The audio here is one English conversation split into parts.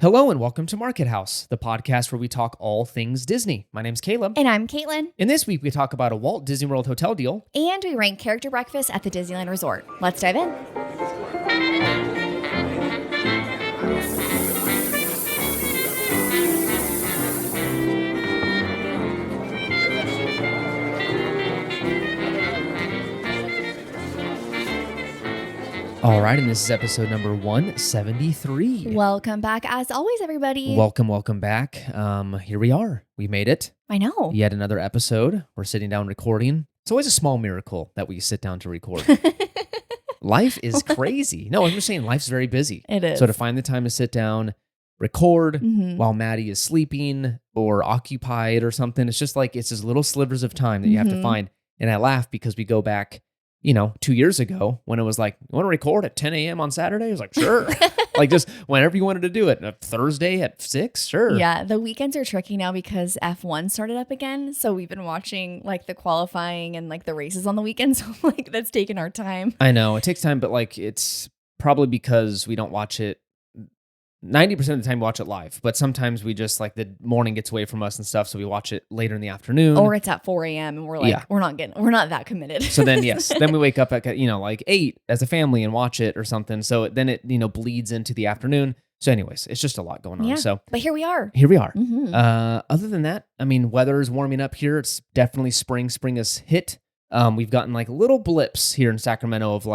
Hello and welcome to Market House, the podcast where we talk all things Disney. My name's Caleb. And I'm Caitlin. And this week we talk about a Walt Disney World hotel deal. And we rank character breakfast at the Disneyland Resort. Let's dive in. All right, and this is episode number 173. Welcome back, as always, everybody. Welcome back. Here we are. We made it. I know. Yet another episode. We're sitting down recording. It's always a small miracle that we sit down to record. Life is crazy. No, I'm just saying life's very busy. It is. So to find the time to sit down, record while Maddie is sleeping or occupied or something, it's just little slivers of time that you have to find. And I laugh because we go back 2 years ago when it was like, you want to record at 10 a.m. on Saturday? I was like, sure. Just whenever you wanted to do it. Thursday at 6, sure. Yeah, the weekends are tricky now because F1 started up again. So we've been watching the qualifying and the races on the weekends. So that's taken our time. I know, it takes time, but it's probably because we don't watch it. 90% of the time we watch it live, but sometimes we just the morning gets away from us and stuff, so we watch it later in the afternoon. Or it's at 4 a.m. and we're we're not that committed. So then then we wake up at 8 as a family and watch it or something. So then it bleeds into the afternoon. So anyways, it's just a lot going on. Yeah, so but here we are. Mm-hmm. Other than that, weather is warming up here. It's definitely spring. Spring has hit. We've gotten little blips here in Sacramento of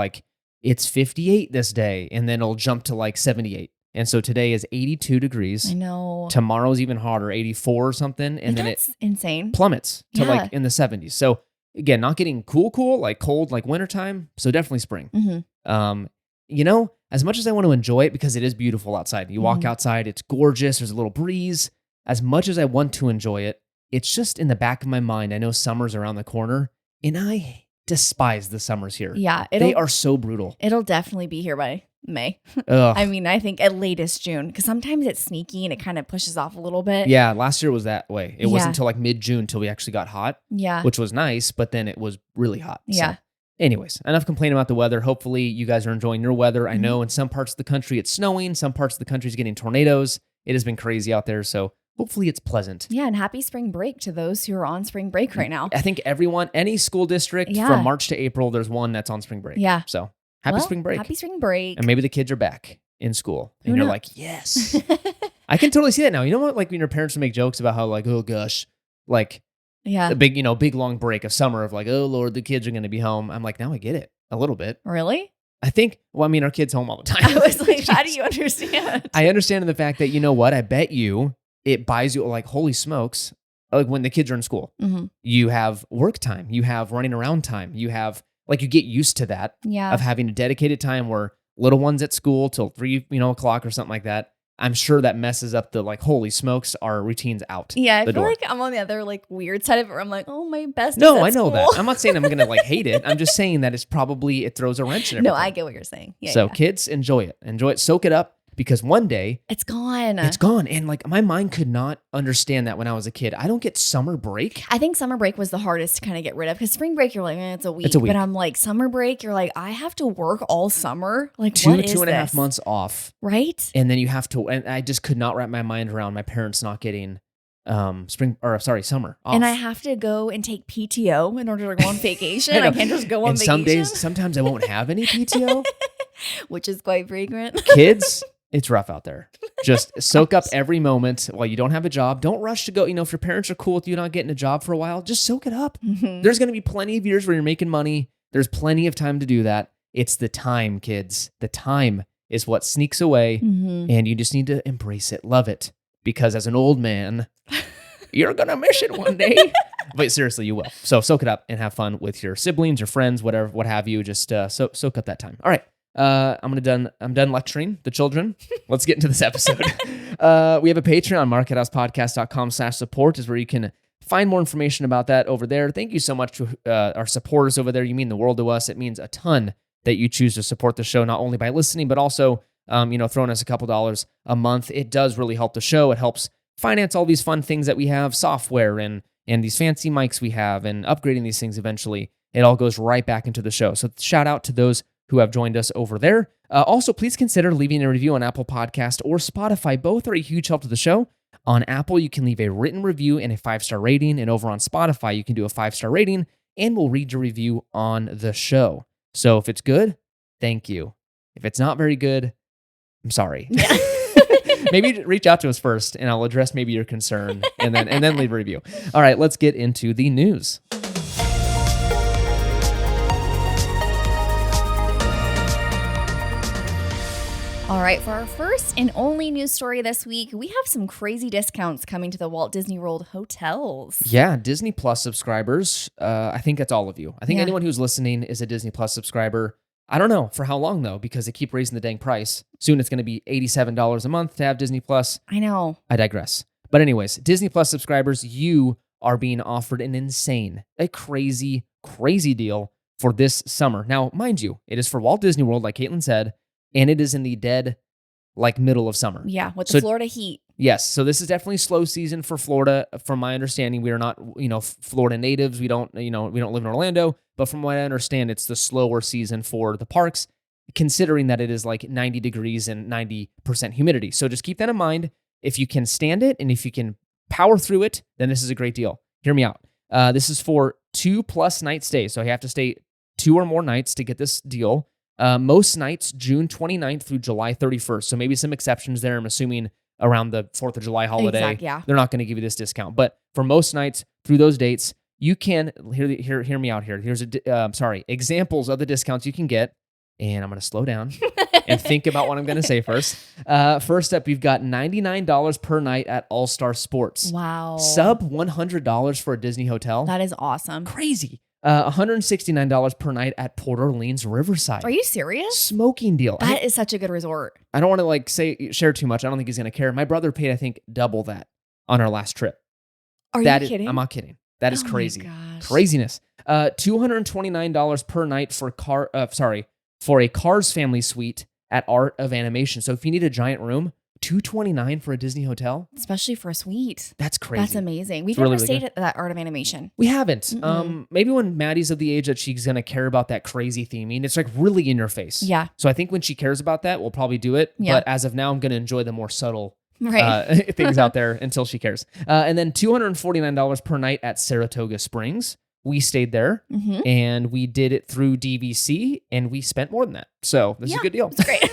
it's 58 this day, and then it'll jump to 78. And so today is 82 degrees. I know. Tomorrow's even hotter, 84 or something. And then that's insane. Plummets to in the 70s. So again, not getting cool, cold, wintertime. So definitely spring. As much as I want to enjoy it because it is beautiful outside. You walk outside, it's gorgeous. There's a little breeze. As much as I want to enjoy it, it's just in the back of my mind. I know summer's around the corner and I despise the summers here. Yeah. They are so brutal. It'll definitely be here by May. I think at latest June, because sometimes it's sneaky and it kind of pushes off a little bit. Yeah, last year was that way. It wasn't until mid-June until we actually got hot. Yeah. Which was nice, but then it was really hot. Yeah. So, anyways, enough complaining about the weather. Hopefully you guys are enjoying your weather. I know in some parts of the country it's snowing. Some parts of the country is getting tornadoes. It has been crazy out there, so hopefully it's pleasant. Yeah, and happy spring break to those who are on spring break right now. I think any school district from March to April, there's one that's on spring break. Yeah. So happy spring break. Happy spring break. And maybe the kids are back in school. And you're like, yes. I can totally see that now. You know what? When your parents make jokes about how oh gosh, a big long break of summer of oh Lord, the kids are going to be home. I'm like, now I get it a little bit. Really? I think, our kids home all the time. I was like, how do you understand? I understand in the fact that, I bet you it buys you holy smokes. When the kids are in school, you have work time, you have running around time, you have you get used to that of having a dedicated time where little one's at school till 3 o'clock or something like that. I'm sure that messes up the holy smokes, our routine's out. Yeah, I feel like I'm on the other weird side of it where I'm like, oh, my best. No, I know that. I'm not saying I'm gonna hate it. I'm just saying that it throws a wrench in everything. No, I get what you're saying. Yeah. So kids, enjoy it, soak it up. Because one day it's gone. And my mind could not understand that when I was a kid. I don't get summer break. I think summer break was the hardest to kind of get rid of because spring break, you're like, it's a week. But I'm like, summer break, you're like, I have to work all summer. Two and a half months off. Right. And then you have to, and I just could not wrap my mind around my parents not getting summer off. And I have to go and take PTO in order to go on vacation. I can't just go on vacation. Sometimes I won't have any PTO. Which is quite fragrant. Kids. It's rough out there. Just soak up every moment while you don't have a job. Don't rush to go. If your parents are cool with you not getting a job for a while, just soak it up. There's going to be plenty of years where you're making money. There's plenty of time to do that. It's the time, kids. The time is what sneaks away, and you just need to embrace it, love it. Because as an old man, you're going to miss it one day. But seriously, you will. So soak it up and have fun with your siblings, your friends, whatever, what have you. Just soak up that time. All right. I'm done lecturing the children. Let's get into this episode. We have a Patreon, markethousepodcast.com/support is where you can find more information about that over there. Thank you so much to our supporters over there. You mean the world to us. It means a ton that you choose to support the show, not only by listening, but also, throwing us a couple dollars a month. It does really help the show. It helps finance all these fun things that we have, software and these fancy mics we have, and upgrading these things eventually. It all goes right back into the show. So shout out to those who have joined us over there. Also, please consider leaving a review on Apple Podcast or Spotify. Both are a huge help to the show. On Apple, you can leave a written review and a 5-star rating. And over on Spotify, you can do a 5-star rating and we'll read your review on the show. So if it's good, thank you. If it's not very good, I'm sorry. Yeah. Maybe reach out to us first and I'll address maybe your concern and then leave a review. All right, let's get into the news. All right, for our first and only news story this week, we have some crazy discounts coming to the Walt Disney World hotels. Yeah, Disney Plus subscribers. I think that's all of you. I think Yeah. anyone who's listening is a Disney Plus subscriber. I don't know for how long though, because they keep raising the dang price. Soon it's going to be $87 a month to have Disney Plus. I know. I digress. But anyways, Disney Plus subscribers, you are being offered a crazy deal for this summer. Now, mind you, it is for Walt Disney World, like Caitlin said, and it is in the dead, middle of summer. Yeah, with the Florida heat. Yes, so this is definitely slow season for Florida. From my understanding, we are not, Florida natives. We don't live in Orlando. But from what I understand, it's the slower season for the parks, considering that it is 90 degrees and 90% humidity. So just keep that in mind. If you can stand it and if you can power through it, then this is a great deal. Hear me out. This is for 2+ night stays. So you have to stay 2 or more nights to get this deal. Most nights, June 29th through July 31st. So maybe some exceptions there. I'm assuming around the 4th of July holiday. Exactly, yeah. They're not going to give you this discount. But for most nights through those dates, you can, hear me out here. Here's examples of the discounts you can get. And I'm going to slow down and think about what I'm going to say first. First up, you've got $99 per night at All-Star Sports. Wow. Sub $100 for a Disney hotel. That is awesome. Crazy. $169 per night at Port Orleans Riverside. Are you serious? Smoking deal. That is such a good resort. I don't want to share too much. I don't think he's going to care. My brother paid, I think, double that on our last trip. Are you kidding? I'm not kidding. That is Oh my crazy. gosh. Craziness. $229 per night for a Cars family suite at Art of Animation. So if you need a giant room, $229 for a Disney hotel. Especially for a suite. That's crazy. That's amazing. We've It's really, never really stayed good. at that Art of Animation. We haven't. Mm-mm. Maybe when Maddie's of the age that she's going to care about that crazy theming, it's really in your face. Yeah. So I think when she cares about that, we'll probably do it. Yeah. But as of now, I'm going to enjoy the more subtle Right. things out there until she cares. And then $249 per night at Saratoga Springs. We stayed there Mm-hmm. and we did it through DVC and we spent more than that. So this is a good deal. It's great.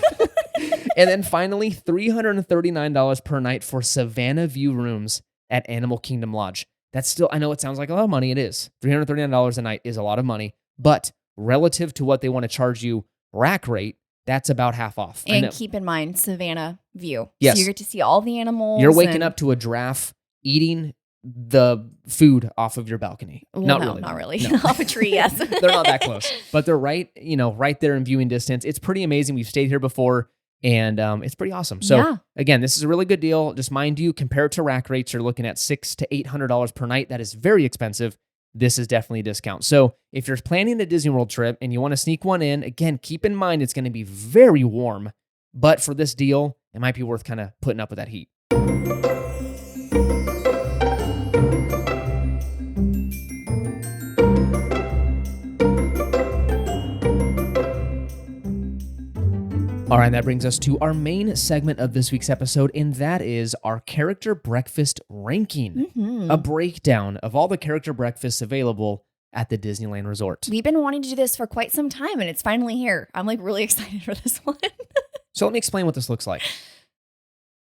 And then finally, $339 per night for Savannah View rooms at Animal Kingdom Lodge. That's still, I know it sounds like a lot of money. It is. $339 a night is a lot of money, but relative to what they want to charge you rack rate, that's about half off. And keep in mind, Savannah View. Yes. So you get to see all the animals. You're waking up to a giraffe eating the food off of your balcony. Well, Not not really. really. Off a tree, yes. They're not that close, but they're right there in viewing distance. It's pretty amazing. We've stayed here before and it's pretty awesome. So Yeah. again, this is a really good deal. Just mind you, compared to rack rates, you're looking at $600 to $800 per night. That is very expensive. This is definitely a discount. So if you're planning a Disney World trip and you want to sneak one in, again, keep in mind it's going to be very warm, but for this deal, it might be worth kind of putting up with that heat. All right, that brings us to our main segment of this week's episode, and that is our character breakfast ranking. Mhm. A breakdown of all the character breakfasts available at the Disneyland Resort. We've been wanting to do this for quite some time, and it's finally here. I'm really excited for this one. So let me explain what this looks like.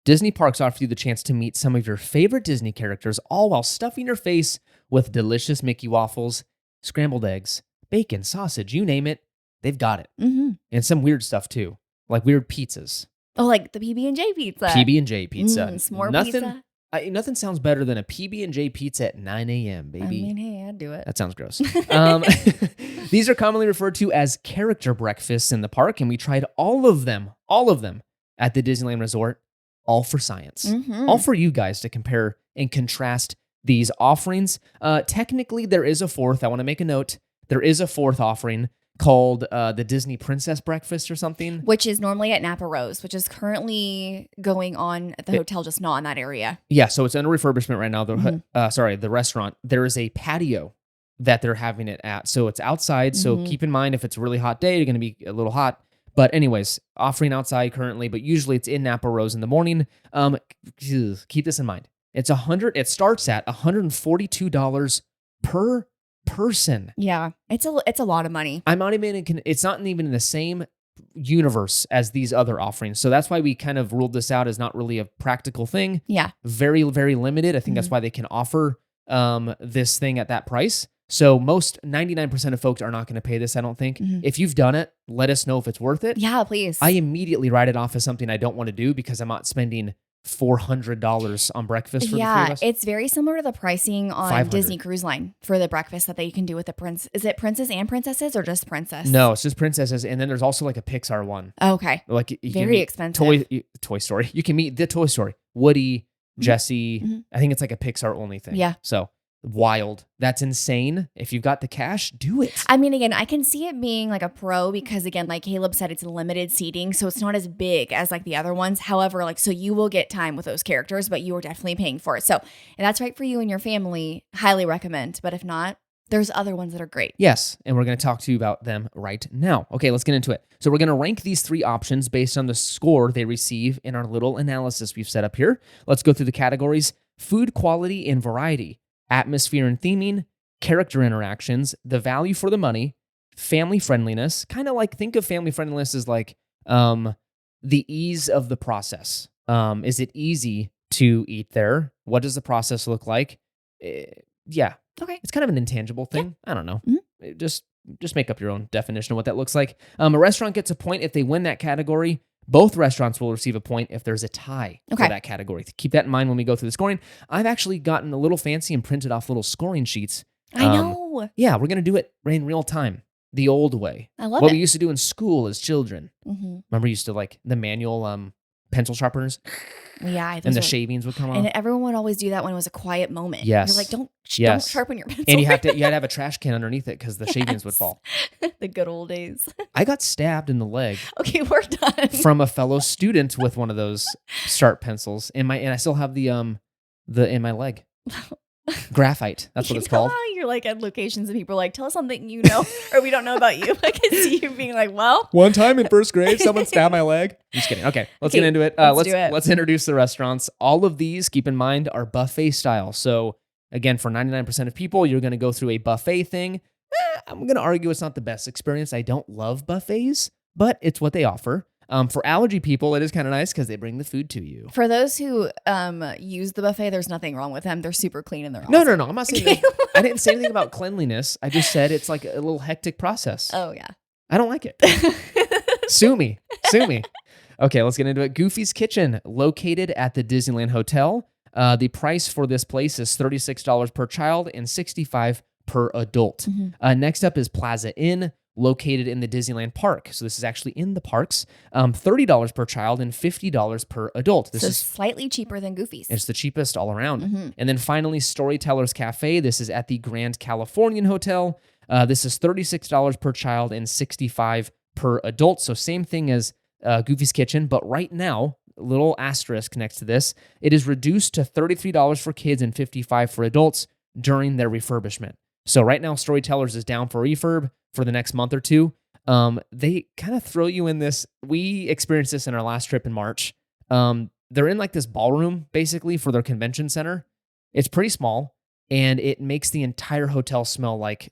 Disney parks offer you the chance to meet some of your favorite Disney characters, all while stuffing your face with delicious Mickey waffles, scrambled eggs, bacon, sausage, you name it, they've got it. Mm-hmm. And some weird stuff too, like weird pizzas. Oh, like the PB&J pizza. PB&J pizza. S'more nothing, pizza. Nothing sounds better than a PB&J pizza at 9 a.m., baby. I mean, hey, I'd do it. That sounds gross. These are commonly referred to as character breakfasts in the park, and we tried all of them at the Disneyland Resort, all for science. Mhm. All for you guys to compare and contrast these offerings. Technically, there is a fourth. I want to make a note. There is a fourth offering called the Disney Princess Breakfast or something. Which is normally at Napa Rose, which is currently going on at the hotel, just not in that area. Yeah, so it's under refurbishment right now. Mhm. The restaurant. There is a patio that they're having it at. So it's outside. So Mhm. keep in mind, if it's a really hot day, you're going to be a little hot. But anyways, offering outside currently, but usually it's in Napa Rose in the morning. Keep this in mind. It starts at $142 per person. Yeah. It's a lot of money. It's not even in the same universe as these other offerings. So that's why we kind of ruled this out as not really a practical thing. Yeah. Very, very limited. I think that's why they can offer this thing at that price. So most 99% of folks are not going to pay this, I don't think. If you've done it, let us know if it's worth it. Yeah, please. I immediately write it off as something I don't want to do because I'm not spending $400 on breakfast for the three of us. It's very similar to the pricing on 500. Disney Cruise Line for the breakfast that you can do with the prince. Is it princess and princesses or just princess? No, it's just princesses. And then there's also like a Pixar one. Okay. Like you can Very meet expensive. Toy Story. You can meet the Toy Story. Woody, Jesse. I think it's like a Pixar only thing. Yeah. So wild. That's insane. If you've got the cash, do it. I mean, again, I can see it being like a pro because, again, like Caleb said, it's limited seating, so it's not as big as like the other ones. However, like, so you will get time with those characters, but you are definitely paying for it. So, if that's right for you and your family, highly recommend. But if not, there's other ones that are great. Yes, and we're going to talk to you about them right now. Okay, let's get into it. So we're going to rank these three options based on the score they receive in our little analysis we've set up here. Let's go through the categories: food quality and variety, atmosphere and theming, character interactions, the value for the money, family friendliness. Kind of like, think of family friendliness as like the ease of the process. Is it easy to eat there? What does the process look like? Yeah. Okay. It's kind of an intangible thing. I don't know. Mhm. Just make up your own definition of what that looks like. A restaurant gets a point if they win that category. Both restaurants will receive a point if there's a tie for that category. Keep that in mind when we go through the scoring. I've actually gotten a little fancy and printed off little scoring sheets. I know. Yeah, we're going to do it in real time, the old way. I love what it. we used to do in school as children. Remember, we used to like the manual pencil sharpeners? Yeah. And the shavings would come off. And everyone would always do that when it was a quiet moment. Yes. You're like, don't sharpen your pencil. And you had to have a trash can underneath it because the shavings would fall. The good old days. I got stabbed in the leg. Okay, we're done. From a fellow student with one of those sharp pencils and I still have the in my leg. Graphite. That's what it's called. You're like at locations and people are like, tell us something you know or we don't know about you. I can see you being like, well. One time in first grade, someone stabbed my leg. I'm just kidding. Okay, let's get into it. Let's introduce the restaurants. All of these, keep in mind, are buffet style. So again, for 99% of people, you're going to go through a buffet thing. I'm going to argue it's not the best experience. I don't love buffets, but it's what they offer. For allergy people, it is kind of nice because they bring the food to you. For those who use the buffet, there's nothing wrong with them. They're super clean and they're awesome. No. I'm not saying that. I didn't say anything about cleanliness. I just said it's like a little hectic process. Oh, yeah. I don't like it. Sue me. Okay, let's get into it. Goofy's Kitchen, located at the Disneyland Hotel. The price for this place is $36 per child and $65 per adult. Next up is Plaza Inn, located in the Disneyland Park. So this is actually in the parks. $30 per child and $50 per adult. This is slightly cheaper than Goofy's. It's the cheapest all around. And then finally, Storyteller's Cafe. This is at the Grand Californian Hotel. This is $36 per child and $65 per adult. So same thing as Goofy's Kitchen, but right now, a little asterisk next to this, it is reduced to $33 for kids and $55 for adults during their refurbishment. So right now, Storytellers is down for refurb for the next month or two. They kind of throw you in this. We experienced this in our last trip in March. They're in like this ballroom basically for their convention center. It's pretty small and it makes the entire hotel smell like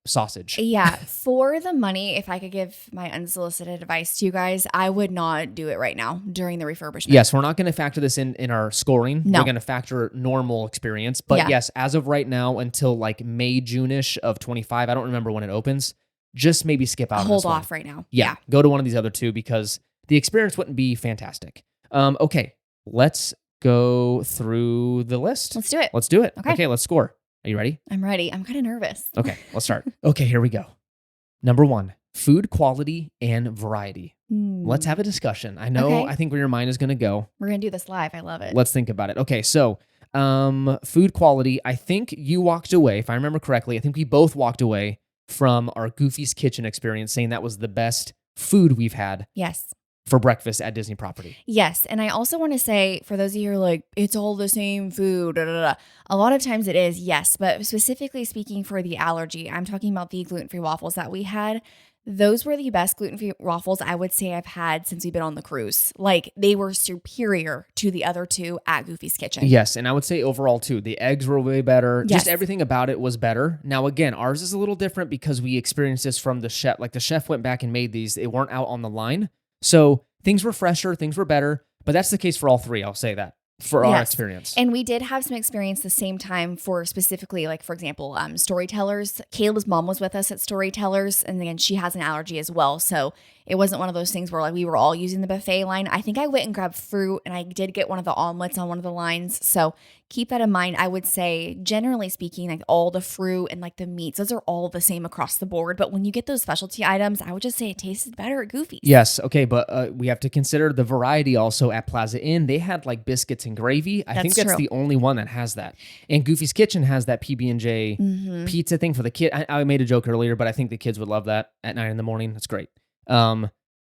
sausage. Yeah. For the money, if I could give my unsolicited advice to you guys, I would not do it right now during the refurbishment. Yes, we're not going to factor this in our scoring. No. We're going to factor normal experience. But yes, as of right now until like May, June-ish of 25, I don't remember when it opens, just maybe skip out. Hold off right now. Yeah. Go to one of these other two because the experience wouldn't be fantastic. Okay, let's go through the list. Let's do it. Let's do it. Okay. Okay, let's score. Are you ready? I'm ready. I'm kind of nervous. Okay, let's start. Okay, here we go. Number 1, food quality and variety. Let's have a discussion. I know, I think where your mind is going to go. We're going to do this live. I love it. Let's think about it. Okay, so food quality, I think you walked away, if I remember correctly, I think we both walked away from our Goofy's Kitchen experience saying that was the best food we've had. Yes. for breakfast at Disney property. Yes. And I also want to say, for those of you who are like, it's all the same food, da, da, da, a lot of times it is, yes. But specifically speaking for the allergy, I'm talking about the gluten-free waffles that we had. Those were the best gluten-free waffles I would say I've had since we've been on the cruise. Like, they were superior to the other two at Goofy's Kitchen. Yes, and I would say overall too, the eggs were way better. Yes. Just everything about it was better. Now again, ours is a little different because we experienced this from the chef. Like the chef went back and made these. They weren't out on the line. So things were fresher, things were better. But that's the case for all three, I'll say that. For our experience. And we did have some experience the same time for specifically, like, for example, Storytellers. Caleb's mom was with us at Storytellers, and again, she has an allergy as well. So it wasn't one of those things where like we were all using the buffet line. I think I went and grabbed fruit, and I did get one of the omelets on one of the lines. So keep that in mind. I would say, generally speaking, like all the fruit and like the meats, those are all the same across the board. But when you get those specialty items, I would just say it tasted better at Goofy's. Yes. Okay. But we have to consider the variety also at Plaza Inn. They had like biscuits and gravy. I think that's true. the only one that has that. And Goofy's Kitchen has that PB&J pizza thing for the kid. I made a joke earlier, but I think the kids would love that at 9 a.m. That's great.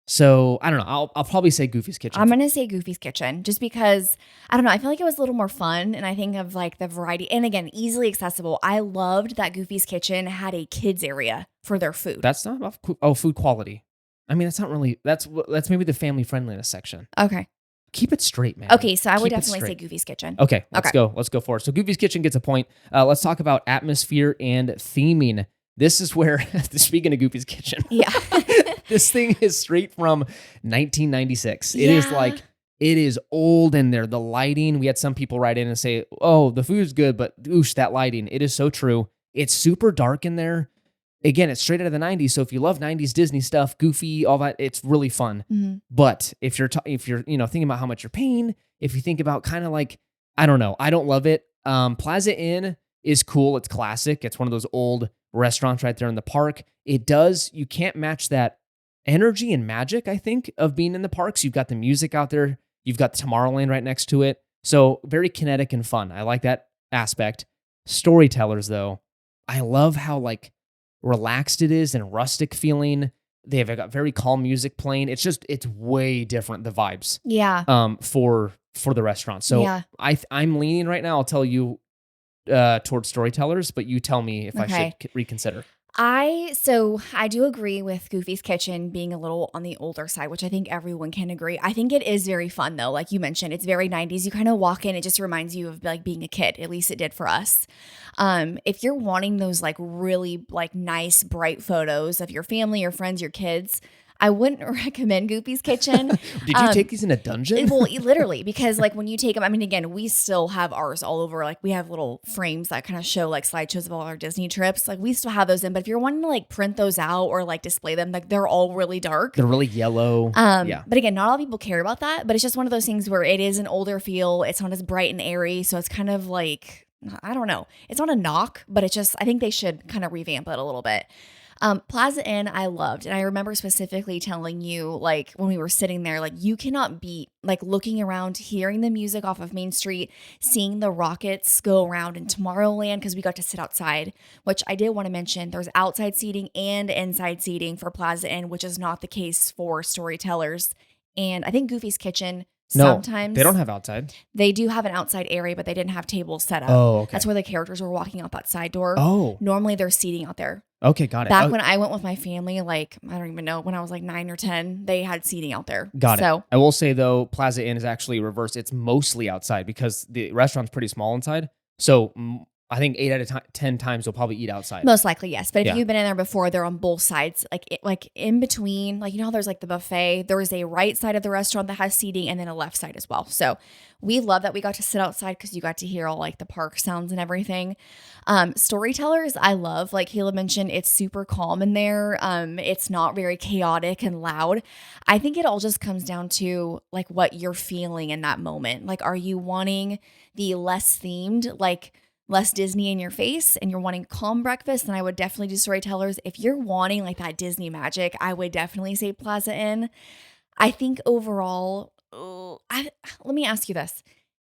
So I don't know. I'll probably say Goofy's Kitchen. I'm going to say Goofy's Kitchen just because, I don't know, I feel like it was a little more fun, and I think of like the variety, and again, easily accessible. I loved that Goofy's Kitchen had a kids area for their food. That's not about food quality. I mean, that's not really, that's maybe the family friendliness section. Okay. Keep it straight, man. Okay, so I would Keep it definitely say straight. Goofy's Kitchen. Okay, let's go for it. So Goofy's Kitchen gets a point. Let's talk about atmosphere and theming. This is where, speaking of Goofy's Kitchen, Yeah. this thing is straight from 1996. It is like, it is old in there. The lighting, we had some people write in and say, oh, the food's good, but oosh, that lighting. It is so true. It's super dark in there. Again, it's straight out of the 90s. So if you love 90s Disney stuff, Goofy, all that, it's really fun. Mm-hmm. But if you're thinking about how much you're paying, if you think about kind of like, I don't know, I don't love it. Plaza Inn is cool. It's classic. It's one of those old restaurants right there in the park. You can't match that energy and magic, I think, of being in the parks. You've got the music out there. You've got Tomorrowland right next to it. So very kinetic and fun. I like that aspect. Storytellers, though, I love how like relaxed it is and rustic feeling. They've got very calm music playing. It's way different, the vibes. Yeah. For the restaurant. So yeah. I'm leaning right now. I'll tell you towards Storytellers, but you tell me if I should reconsider. I do agree with Goofy's Kitchen being a little on the older side, which I think everyone can agree. I think it is very fun though. Like you mentioned, it's very 90s. You kind of walk in, it just reminds you of like being a kid. At least it did for us. If you're wanting those like really like nice, bright photos of your family, your friends, your kids, I wouldn't recommend Goofy's Kitchen. Did you take these in a dungeon? Well, literally, because like when you take them, I mean, again, we still have ours all over. Like we have little frames that kind of show like slideshows of all our Disney trips. Like we still have those in, but if you're wanting to like print those out or like display them, like they're all really dark. They're really yellow. Yeah. But again, not a lot of people care about that, but it's just one of those things where it is an older feel. It's not as bright and airy. So it's kind of like, I don't know. It's not a knock, but it's just, I think they should kind of revamp it a little bit. Plaza Inn, I loved. And I remember specifically telling you, like, when we were sitting there, like, you cannot beat, like, looking around, hearing the music off of Main Street, seeing the rockets go around in Tomorrowland, because we got to sit outside, which I did want to mention. There's outside seating and inside seating for Plaza Inn, which is not the case for Storytellers. And I think Goofy's Kitchen, sometimes they don't have outside. They do have an outside area, but they didn't have tables set up. Oh, okay. That's where the characters were walking out that side door. Oh. Normally, there's seating out there. Okay, got it. Back when I went with my family, like, I don't even know, when I was like 9 or 10, they had seating out there. Got it. I will say, though, Plaza Inn is actually reversed. It's mostly outside because the restaurant's pretty small inside. So I think 8 out of 10 times you'll probably eat outside. Most likely, yes. But if you've been in there before, they're on both sides. Like in between, like, you know how there's like the buffet? There is a right side of the restaurant that has seating and then a left side as well. So we love that we got to sit outside because you got to hear all like the park sounds and everything. Storytellers, I love. Like Caleb mentioned, it's super calm in there. It's not very chaotic and loud. I think it all just comes down to like what you're feeling in that moment. Like, are you wanting the less themed, like less Disney in your face, and you're wanting calm breakfast, then I would definitely do Storytellers. If you're wanting like that Disney magic, I would definitely say Plaza Inn. I think overall, let me ask you this.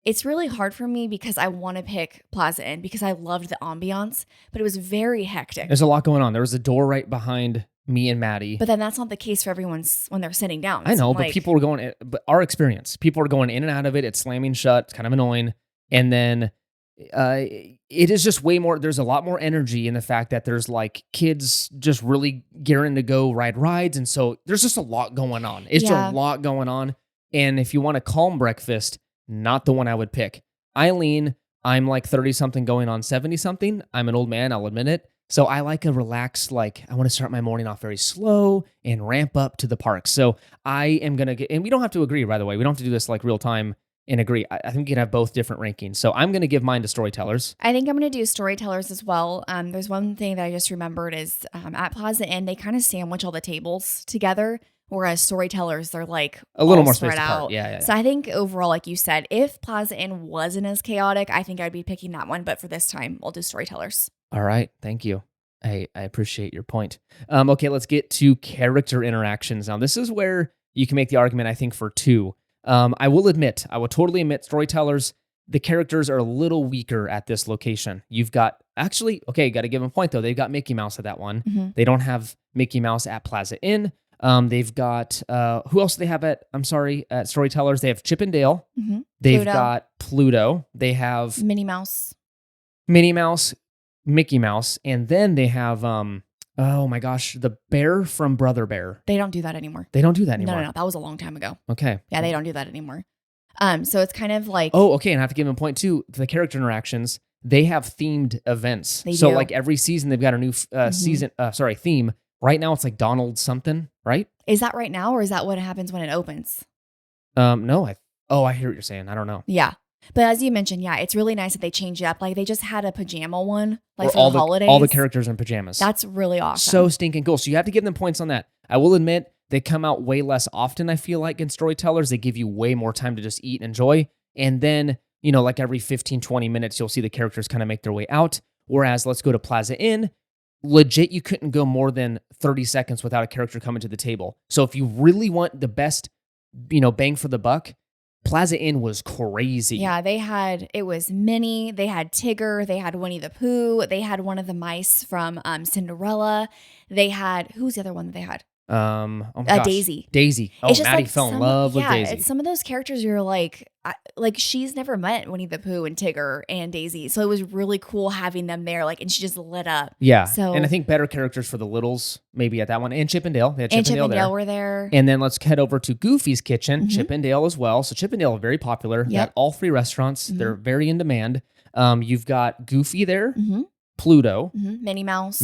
It's really hard for me because I want to pick Plaza Inn because I loved the ambiance, but it was very hectic. There's a lot going on. There was a door right behind me and Maddie. But then that's not the case for everyone's when they're sitting down. I know, So, but people were going, but our experience, people are going in and out of it. It's slamming shut. It's kind of annoying. And then it is just way more, there's a lot more energy in the fact that there's like kids just really gearing to go ride rides. And so there's just a lot going on. It's just a lot going on. And if you want a calm breakfast, not the one I would pick. Eileen, I'm like 30 something going on 70 something. I'm an old man, I'll admit it. So I like a relaxed, like I want to start my morning off very slow and ramp up to the park. So I am going to get, and we don't have to agree, by the way. We don't have to do this like real time and agree. I think we can have both different rankings. So I'm going to give mine to Storytellers. I think I'm going to do Storytellers as well. There's one thing that I just remembered is at Plaza Inn, they kind of sandwich all the tables together. Whereas Storytellers, they're like a little more spread spaced out. apart. Yeah. So I think overall, like you said, if Plaza Inn wasn't as chaotic, I think I'd be picking that one. But for this time, we'll do Storytellers. All right. Thank you. I appreciate your point. Okay, let's get to character interactions. Now, this is where you can make the argument, I think, for two. I will totally admit, Storytellers, the characters are a little weaker at this location. You've got, got to give them a point, though. They've got Mickey Mouse at that one. Mm-hmm. They don't have Mickey Mouse at Plaza Inn. They've got, who else do they have at Storytellers? They have Chip and Dale. Mm-hmm. They've got Pluto. They have Minnie Mouse, Mickey Mouse, and then they have, oh my gosh, the bear from Brother Bear. They don't do that anymore. They don't do that anymore. No. That was a long time ago. Okay. Yeah, they don't do that anymore. So it's kind of like... Oh, okay, and I have to give them a point too. The character interactions, they have themed events. They so do. like every season, they've got a new theme. Right now, it's like Donald something, right? Is that right now, or is that what happens when it opens? No, I hear what you're saying. I don't know. Yeah. But as you mentioned, yeah, it's really nice that they change it up. Like they just had a pajama one, like for the holidays. All the characters in pajamas. That's really awesome. So stinking cool. So you have to give them points on that. I will admit, they come out way less often, I feel like, in Storytellers. They give you way more time to just eat and enjoy. And then, like every 15, 20 minutes, you'll see the characters kind of make their way out. Whereas let's go to Plaza Inn. Legit, you couldn't go more than 30 seconds without a character coming to the table. So if you really want the best, bang for the buck, Plaza Inn was crazy. Yeah, it was Minnie, they had Tigger, they had Winnie the Pooh, they had one of the mice from Cinderella. They had, who's the other one that they had? Daisy. Daisy. Oh, Maddie fell in love with Daisy. It's some of those characters you're like she's never met Winnie the Pooh and Tigger and Daisy. So it was really cool having them there, and she just lit up. Yeah. So, and I think better characters for the littles, maybe at that one. And Chip and Dale. They had Chip and Dale were there. And then let's head over to Goofy's Kitchen, mm-hmm. Chip and Dale as well. So Chip and Dale are very popular. Yep. At all three restaurants. Mm-hmm. They're very in demand. You've got Goofy there, mm-hmm. Pluto, mm-hmm. Minnie Mouse.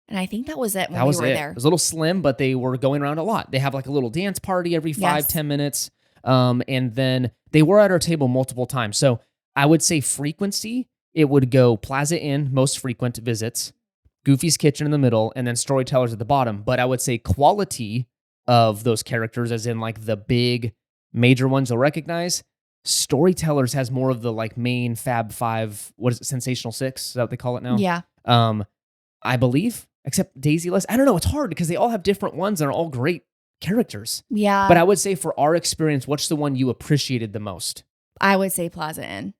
And I think that was it when we were there. It was a little slim, but they were going around a lot. They have like a little dance party every 5-10 minutes. And then they were at our table multiple times. So I would say frequency, it would go Plaza Inn, most frequent visits, Goofy's Kitchen in the middle, and then Storytellers at the bottom. But I would say quality of those characters, as in like the big major ones you'll recognize, Storytellers has more of the like main Fab Five, what is it, Sensational Six? Is that what they call it now? Yeah. I believe. Except Daisy less. I don't know. It's hard because they all have different ones and are all great characters. Yeah. But I would say for our experience, what's the one you appreciated the most? I would say Plaza Inn.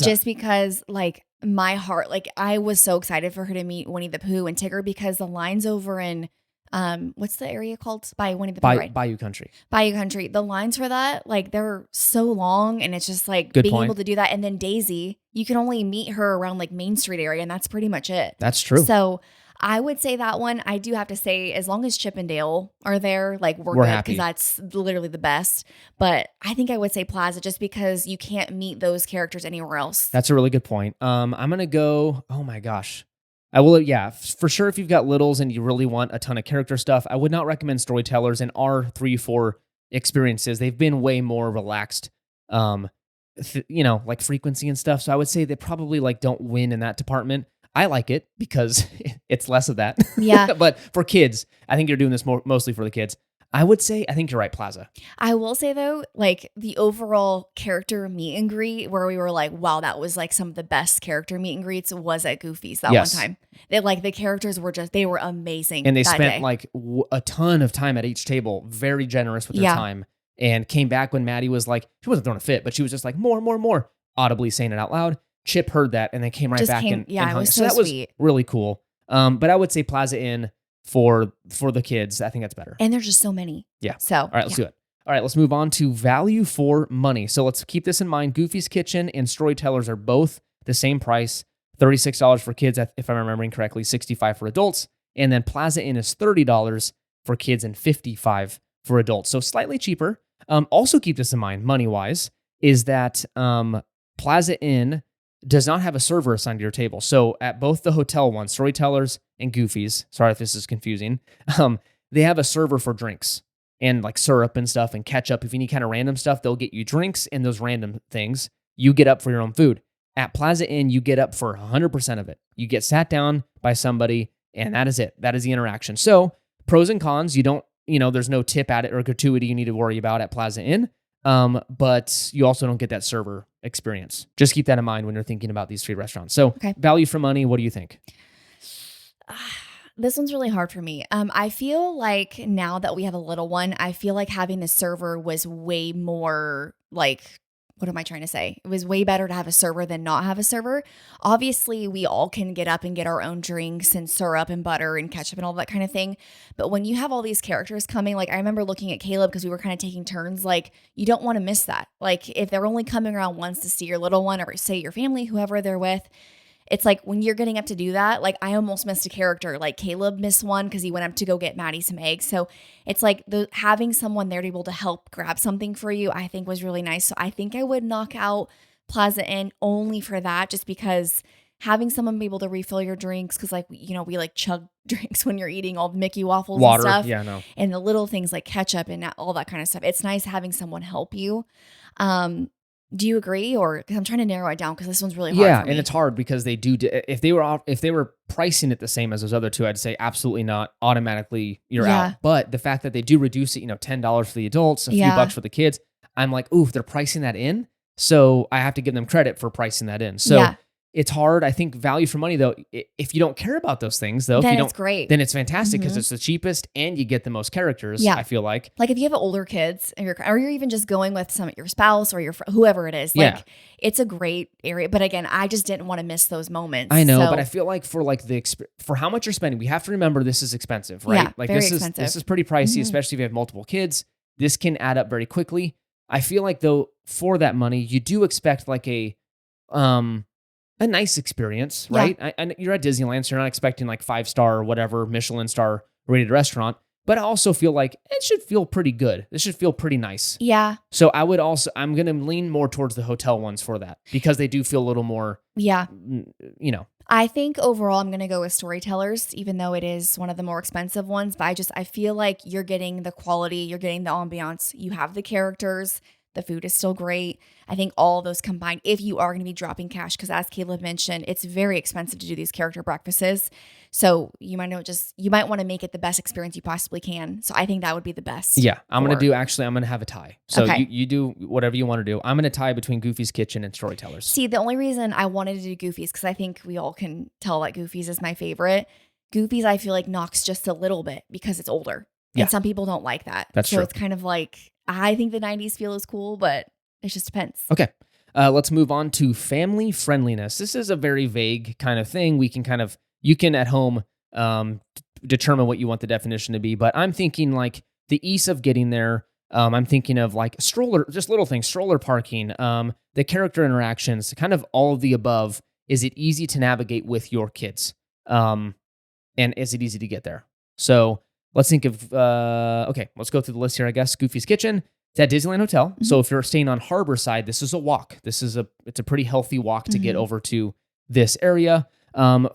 Just because my heart, I was so excited for her to meet Winnie the Pooh and Tigger because the lines over in, what's the area called? By Winnie the Pooh, right? Bayou Country. Bayou Country. The lines for that, they're so long and it's just being able to do that. And then Daisy, you can only meet her around Main Street area and that's pretty much it. That's true. So I would say that one. I do have to say, as long as Chip and Dale are there, we're good happy because that's literally the best. But I think I would say Plaza just because you can't meet those characters anywhere else. That's a really good point. I'm going to go, oh my gosh. I will, yeah, for sure. If you've got littles and you really want a ton of character stuff, I would not recommend Storytellers. In our 3-4 experiences, they've been way more relaxed, frequency and stuff. So I would say they probably don't win in that department. I like it because it's less of that. Yeah. But for kids, I think you're doing this mostly for the kids. I would say, I think you're right, Plaza. I will say though, the overall character meet and greet where we were wow, that was some of the best character meet and greets was at Goofy's that one time. They the characters were they were amazing. And they spent a ton of time at each table, very generous with their time. and came back when Maddie was like, she wasn't throwing a fit, but she was just like, more, more, more, audibly saying it out loud. Chip heard that and then came right back and it hung. was So that sweet. was really cool. But I would say Plaza Inn for the kids. I think that's better. And there's just so many. Yeah. So, all right, let's do it. All right, let's move on to value for money. So let's keep this in mind. Goofy's Kitchen and Storytellers are both the same price, $36 for kids, if I'm remembering correctly, $65 for adults. And then Plaza Inn is $30 for kids and $55 for adults. So slightly cheaper. Also keep this in mind, money-wise, is that Plaza Inn does not have a server assigned to your table. So at both the hotel ones, Storytellers and Goofy's, sorry if this is confusing, they have a server for drinks and like syrup and stuff and ketchup. If you need kind of random stuff, they'll get you drinks and those random things. You get up for your own food. At Plaza Inn, you get up for 100% of it. You get sat down by somebody and that is it. That is the interaction. So pros and cons, there's no tip at it or gratuity you need to worry about at Plaza Inn. But you also don't get that server experience. Just keep that in mind when you're thinking about these free restaurants. So value for money, what do you think? This one's really hard for me. I feel like now that we have a little one, I feel like having a server was way more like, what am I trying to say? It was way better to have a server than not have a server. Obviously, we all can get up and get our own drinks and syrup and butter and ketchup and all that kind of thing. But when you have all these characters coming, like I remember looking at Caleb because we were kind of taking turns, like you don't want to miss that. Like if they're only coming around once to see your little one or say your family, whoever they're with, it's like when you're getting up to do that, like I almost missed a character. Like Caleb missed one because he went up to go get Maddie some eggs. So it's like having someone there to be able to help grab something for you, I think was really nice. So I think I would knock out Plaza Inn only for that, just because having someone be able to refill your drinks, because like, we like chug drinks when you're eating all the Mickey waffles Water, and stuff. yeah, no. And the little things like ketchup and all that kind of stuff. It's nice having someone help you. Do you agree? Or because I'm trying to narrow it down because this one's really hard. Yeah, for me. and it's hard because they do. If they were pricing it the same as those other two, I'd say absolutely not. Automatically, you're out. But the fact that they do reduce it, $10 for the adults, a few bucks for the kids, I'm like, ooh, they're pricing that in. So I have to give them credit for pricing that in. So it's hard. I think value for money, though, if you don't care about those things, though, then it's great. Then it's fantastic because it's the cheapest and you get the most characters, I feel like. Like if you have older kids or you're even just going with your spouse or whoever it is, like it's a great area. But again, I just didn't want to miss those moments. I know, but I feel like for how much you're spending, we have to remember this is expensive, right? Yeah, like very this expensive. is pretty pricey, especially if you have multiple kids. This can add up very quickly. I feel like though for that money, you do expect like a nice experience, right? And you're at Disneyland, so you're not expecting like 5-star or whatever Michelin star rated restaurant. But I also feel like it should feel pretty good. This should feel pretty nice. Yeah. So I'm going to lean more towards the hotel ones for that because they do feel a little more. Yeah. I think overall I'm going to go with Storytellers, even though it is one of the more expensive ones. But I feel like you're getting the quality, you're getting the ambiance, you have the characters. The food is still great. I think all of those combined, if you are going to be dropping cash, because as Caleb mentioned, it's very expensive to do these character breakfasts. So you might want to make it the best experience you possibly can. So I think that would be the best. Yeah, I'm going to have a tie. So you do whatever you want to do. I'm going to tie between Goofy's Kitchen and Storytellers. See, the only reason I wanted to do Goofy's, because I think we all can tell that Goofy's is my favorite. Goofy's, I feel like knocks just a little bit because it's older. And some people don't like that. That's true. So it's kind of like, I think the 90s feel is cool, but it just depends. Okay. Let's move on to family friendliness. This is a very vague kind of thing. You can at home determine what you want the definition to be, but I'm thinking like the ease of getting there. I'm thinking of like just little things, stroller parking, the character interactions, kind of all of the above. Is it easy to navigate with your kids? And is it easy to get there? So let's think of, let's go through the list here, I guess. Goofy's Kitchen. It's at Disneyland Hotel. Mm-hmm. So if you're staying on Harbor Side, this is a walk. It's a pretty healthy walk to get over to this area.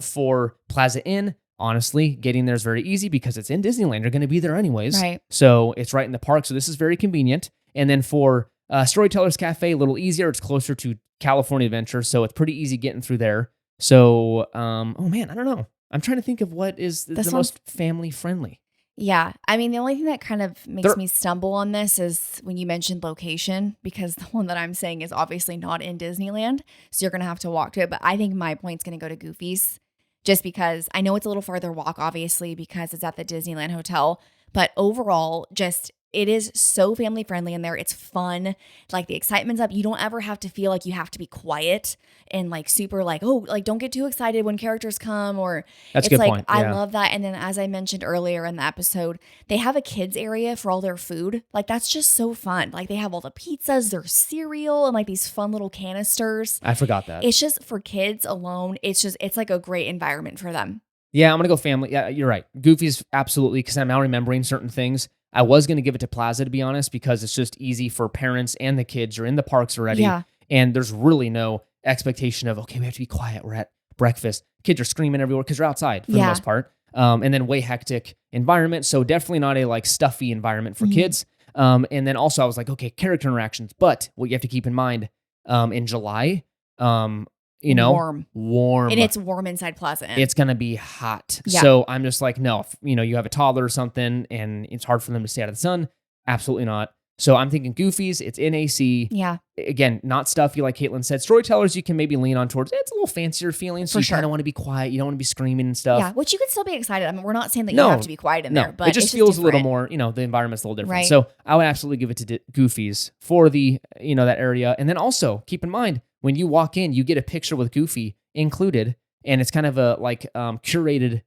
For Plaza Inn, honestly, getting there is very easy because it's in Disneyland. You're going to be there anyways. Right. So it's right in the park. So this is very convenient. And then for Storytellers Cafe, a little easier. It's closer to California Adventure. So it's pretty easy getting through there. So, I don't know. I'm trying to think of what is the most family friendly. Yeah. I mean, the only thing that kind of makes me stumble on this is when you mentioned location, because the one that I'm saying is obviously not in Disneyland. So you're going to have to walk to it. But I think my point's going to go to Goofy's just because I know it's a little farther walk, obviously, because it's at the Disneyland Hotel. But overall, just it is so family friendly in there. It's fun. Like the excitement's up. You don't ever have to feel like you have to be quiet and like super like, oh, like don't get too excited when characters come or That's a it's good like, point. I Yeah. love that. And then as I mentioned earlier in the episode, they have a kids area for all their food. Like that's just so fun. Like they have all the pizzas, their cereal and like these fun little canisters. I forgot that. It's just for kids alone. It's like a great environment for them. Yeah, I'm going to go family. Yeah, you're right. Goofy's absolutely, because I'm now remembering certain things. I was going to give it to Plaza, to be honest, because it's just easy for parents and the kids are in the parks already. Yeah. And there's really no expectation of, okay, we have to be quiet. We're at breakfast. Kids are screaming everywhere because they're outside for the most part. And then way hectic environment. So definitely not a like stuffy environment for kids. And then also I was like, okay, character interactions. But what you have to keep in mind, in July, warm. And it's warm inside Plaza Inn. It's going to be hot. Yeah. So I'm just like, no, if, you have a toddler or something and it's hard for them to stay out of the sun. Absolutely not. So I'm thinking Goofy's, it's in AC. Yeah. Again, not stuffy like Caitlin said. Storytellers, you can maybe lean on towards, it's a little fancier feeling. So you kind of want to be quiet. You don't want to be screaming and stuff. Yeah, which you could still be excited. I mean, we're not saying that you have to be quiet in there, but it just feels a little more, the environment's a little different. Right. So I would absolutely give it to Goofy's for the, that area. And then also keep in mind, when you walk in, you get a picture with Goofy included, and it's kind of a curated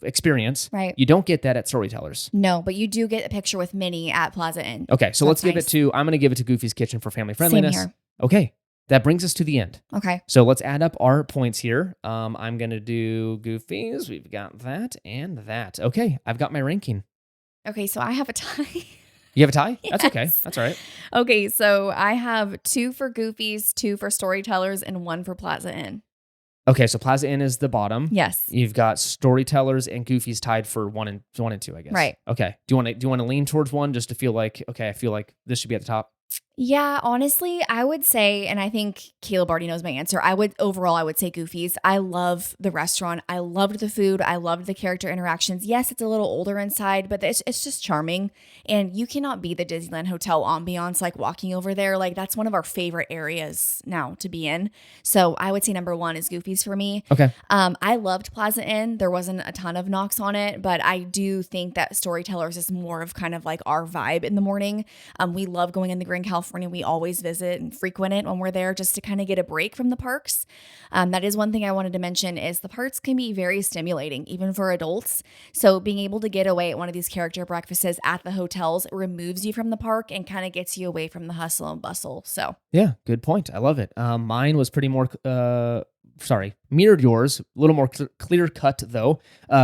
experience. Right. You don't get that at Storytellers. No, but you do get a picture with Minnie at Plaza Inn. Okay, so let's give it to, I'm going to give it to Goofy's Kitchen for family friendliness. Same here. Okay, that brings us to the end. Okay. So let's add up our points here. I'm going to do Goofy's. We've got that and that. Okay, I've got my ranking. Okay, so I have a tie. You have a tie? Yes. That's okay. That's all right. Okay, so I have 2 for Goofy's, 2 for Storytellers, and 1 for Plaza Inn. Okay, so Plaza Inn is the bottom. Yes. You've got Storytellers and Goofy's tied for 1 and 2, I guess. Right. Okay. Do you want to lean towards one just to feel like, okay, I feel like this should be at the top? Yeah, honestly, I would say, and I think Caleb already knows my answer, I would say Goofy's. I love the restaurant. I loved the food. I loved the character interactions. Yes, it's a little older inside, but it's just charming. And you cannot beat the Disneyland Hotel ambiance, like walking over there. Like that's one of our favorite areas now to be in. So I would say number 1 is Goofy's for me. Okay. I loved Plaza Inn. There wasn't a ton of knocks on it, but I do think that Storytellers is more of kind of like our vibe in the morning. We love going in the Grand California. We always visit and frequent it when we're there just to kind of get a break from the parks. That is one thing I wanted to mention is the parks can be very stimulating, even for adults. So being able to get away at one of these character breakfasts at the hotels removes you from the park and kind of gets you away from the hustle and bustle. So yeah, good point. I love it. Mine was pretty more, mirrored yours, a little more clear cut though.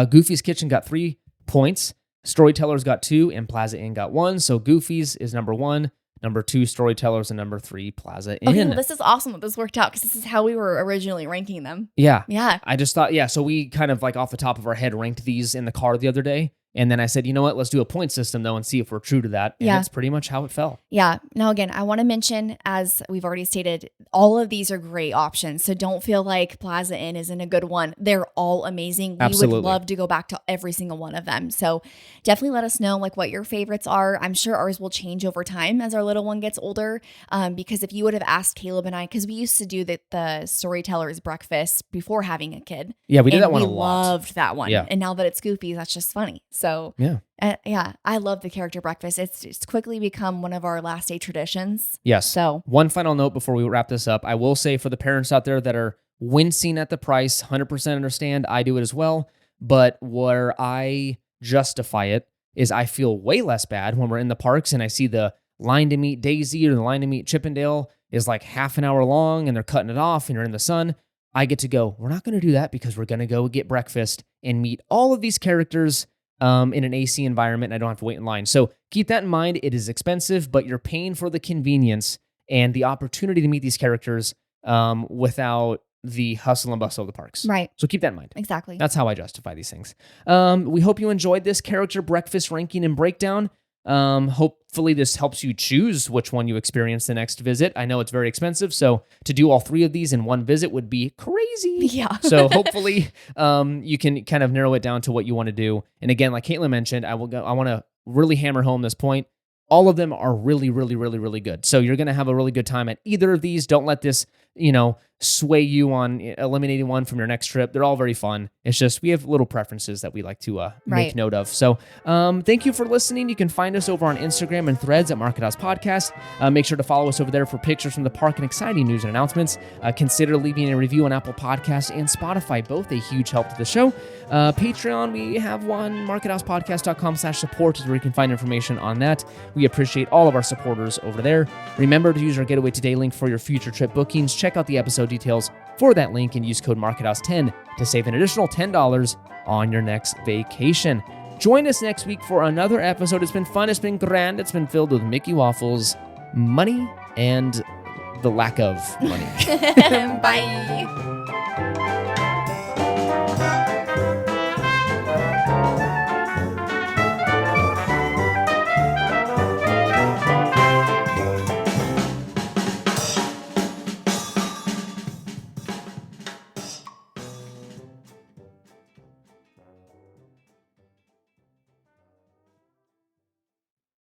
Goofy's Kitchen got 3 points. Storytellers got 2 and Plaza Inn got 1. So Goofy's is number 1. Number 2, Storytellers, and number 3, Plaza Inn. Okay, well, this is awesome that this worked out because this is how we were originally ranking them. Yeah. Yeah. I just thought, so we kind of like off the top of our head ranked these in the car the other day. And then I said, you know what, let's do a point system though and see if we're true to that. And that's pretty much how it fell. Yeah. Now, again, I want to mention, as we've already stated, all of these are great options. So don't feel like Plaza Inn isn't a good one. They're all amazing. We would love to go back to every single one of them. So definitely let us know like what your favorites are. I'm sure ours will change over time as our little one gets older. Because if you would have asked Caleb and I, because we used to do the Storytellers breakfast before having a kid. Yeah, we did that one a lot. We loved that one. Yeah. And now that it's Goofy, that's just funny. So yeah. I love the character breakfast. It's quickly become one of our last day traditions. Yes. So one final note before we wrap this up. I will say for the parents out there that are wincing at the price, 100% understand. I do it as well. But where I justify it is I feel way less bad when we're in the parks and I see the line to meet Daisy or the line to meet Chippendale is like half an hour long and they're cutting it off and you're in the sun. I get to go, we're not going to do that because we're going to go get breakfast and meet all of these characters in an AC environment, and I don't have to wait in line. So keep that in mind. It is expensive, but you're paying for the convenience and the opportunity to meet these characters without the hustle and bustle of the parks. Right. So keep that in mind. Exactly. That's how I justify these things. We hope you enjoyed this character breakfast ranking and breakdown. Hopefully this helps you choose which one you experience the next visit. I know it's very expensive, so to do all 3 of these in one visit would be crazy. Yeah. So hopefully you can kind of narrow it down to what you want to do. And again, like Caitlin mentioned, I want to really hammer home this point. All of them are really, really, really, really good. So you're going to have a really good time at either of these. Don't let this, sway you on eliminating one from your next trip. They're all very fun. It's just we have little preferences that we like to make note of. So thank you for listening. You can find us over on Instagram and Threads at Market House Podcast. Make sure to follow us over there for pictures from the park and exciting news and announcements. Consider leaving a review on Apple Podcasts and Spotify, both a huge help to the show. Patreon, we have one, markethousepodcast.com/support is where you can find information on that. We appreciate all of our supporters over there. Remember to use our Getaway Today link for your future trip bookings. Check out the episode details for that link and use code MarketHouse10 to save an additional $10 on your next vacation. Join us next week for another episode. It's been fun. It's been grand. It's been filled with Mickey Waffles, money, and the lack of money. Bye.